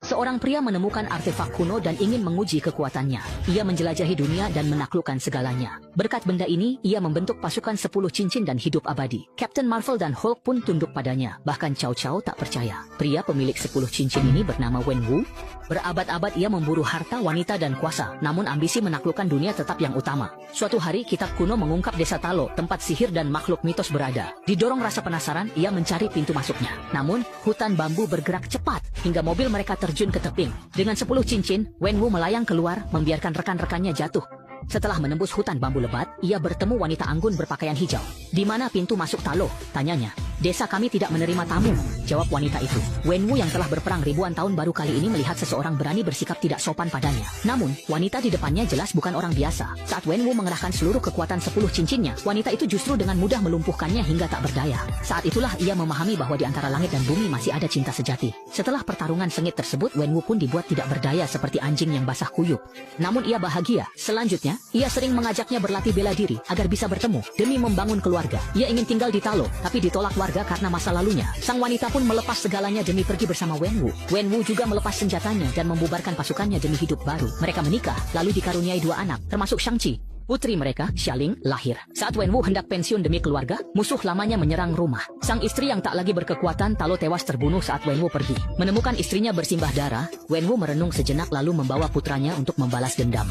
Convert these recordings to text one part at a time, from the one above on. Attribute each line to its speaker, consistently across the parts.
Speaker 1: Seorang pria menemukan artefak kuno dan ingin menguji kekuatannya. Ia menjelajahi dunia dan menaklukkan segalanya. Berkat benda ini, ia membentuk pasukan 10 cincin dan hidup abadi. Captain Marvel dan Hulk pun tunduk padanya. Bahkan Chow Chow tak percaya. Pria pemilik 10 cincin ini bernama Wenwu. Berabad-abad ia memburu harta, wanita, dan kuasa. Namun ambisi menaklukkan dunia tetap yang utama. Suatu hari, kitab kuno mengungkap desa Talo, tempat sihir dan makhluk mitos berada. Didorong rasa penasaran, ia mencari pintu masuknya. Namun, hutan bambu bergerak cepat, hingga mobil mereka terjun ke tebing. Dengan 10 cincin, Wenwu melayang keluar, membiarkan rekan-rekannya jatuh. Setelah menembus hutan bambu lebat, ia bertemu wanita anggun berpakaian hijau. "Di mana pintu masuk Talo?" tanyanya. "Desa kami tidak menerima tamu," jawab wanita itu. Wenwu yang telah berperang ribuan tahun baru kali ini melihat seseorang berani bersikap tidak sopan padanya. Namun, wanita di depannya jelas bukan orang biasa. Saat Wenwu mengerahkan seluruh kekuatan 10 cincinnya, wanita itu justru dengan mudah melumpuhkannya hingga tak berdaya. Saat itulah ia memahami bahwa di antara langit dan bumi masih ada cinta sejati. Setelah pertarungan sengit tersebut, Wenwu pun dibuat tidak berdaya seperti anjing yang basah kuyup. Namun ia bahagia. Selanjutnya, ia sering mengajaknya berlatih bela diri agar bisa bertemu demi membangun keluarga. Ia ingin tinggal di Talo, tapi ditolak warga karena masa lalunya. Sang wanita pun melepas segalanya demi pergi bersama Wenwu. Wenwu juga melepas senjatanya dan membubarkan pasukannya demi hidup baru. Mereka menikah, lalu dikaruniai 2 anak, termasuk Shang-Chi. Putri mereka, Xialing, lahir. Saat Wenwu hendak pensiun demi keluarga, musuh lamanya menyerang rumah. Sang istri yang tak lagi berkekuatan, Talo, tewas terbunuh saat Wenwu pergi. Menemukan istrinya bersimbah darah, Wenwu merenung sejenak lalu membawa putranya untuk membalas dendam.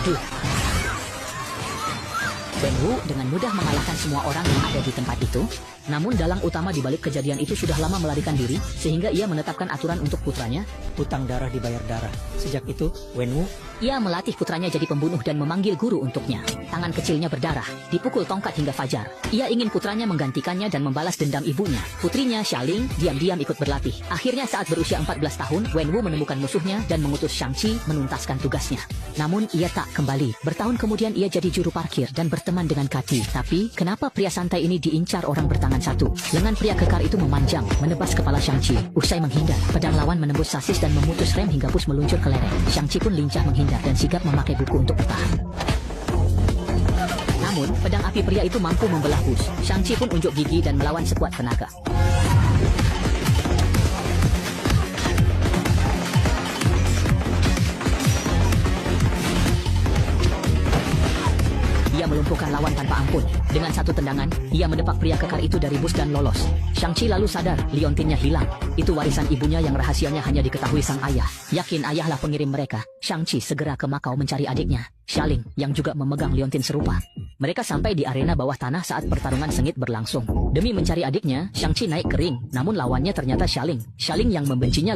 Speaker 1: Aduh. Wenwu dengan mudah mengalahkan semua orang yang ada di tempat itu. Namun dalang utama di balik kejadian itu sudah lama melarikan diri, sehingga ia menetapkan aturan untuk putranya, hutang darah dibayar darah. Sejak itu, Wenwu ia melatih putranya jadi pembunuh dan memanggil guru untuknya. Tangan kecilnya berdarah, dipukul tongkat hingga fajar. Ia ingin putranya menggantikannya dan membalas dendam ibunya. Putrinya, Xialing, diam-diam ikut berlatih. Akhirnya saat berusia 14 tahun, Wenwu menemukan musuhnya dan mengutus Shang-Chi menuntaskan tugasnya. Namun ia tak kembali. Bertahun kemudian ia jadi juru parkir dan berteman dengan Kati. Tapi, kenapa pria santai ini diincar orang bertangan satu? Lengan pria kekar itu memanjang, menebas kepala Shang-Chi. Usai menghindar, pedang lawan menembus sasis dan memutus rem hingga bus meluncur ke lereng. Shang-Chi pun lincah menghindar dan sigap memakai buku untuk bertahan. Namun, pedang api pria itu mampu membelah bus. Shang-Chi pun unjuk gigi dan melawan sekuat tenaga. Ia melumpuhkan lawan tanpa ampun. Dengan satu tendangan, ia mendepak pria kekar itu dari bus dan lolos. Shang-Chi lalu sadar, liontinnya hilang. Itu warisan ibunya yang rahasianya hanya diketahui sang ayah. Yakin ayahlah pengirim mereka, Shang-Chi segera ke Makau mencari adiknya, Xialing, yang juga memegang liontin serupa. Mereka sampai di arena bawah tanah saat pertarungan sengit berlangsung. Demi mencari adiknya, Shang-Chi naik ke ring, namun lawannya ternyata Xialing. Xialing yang membencinya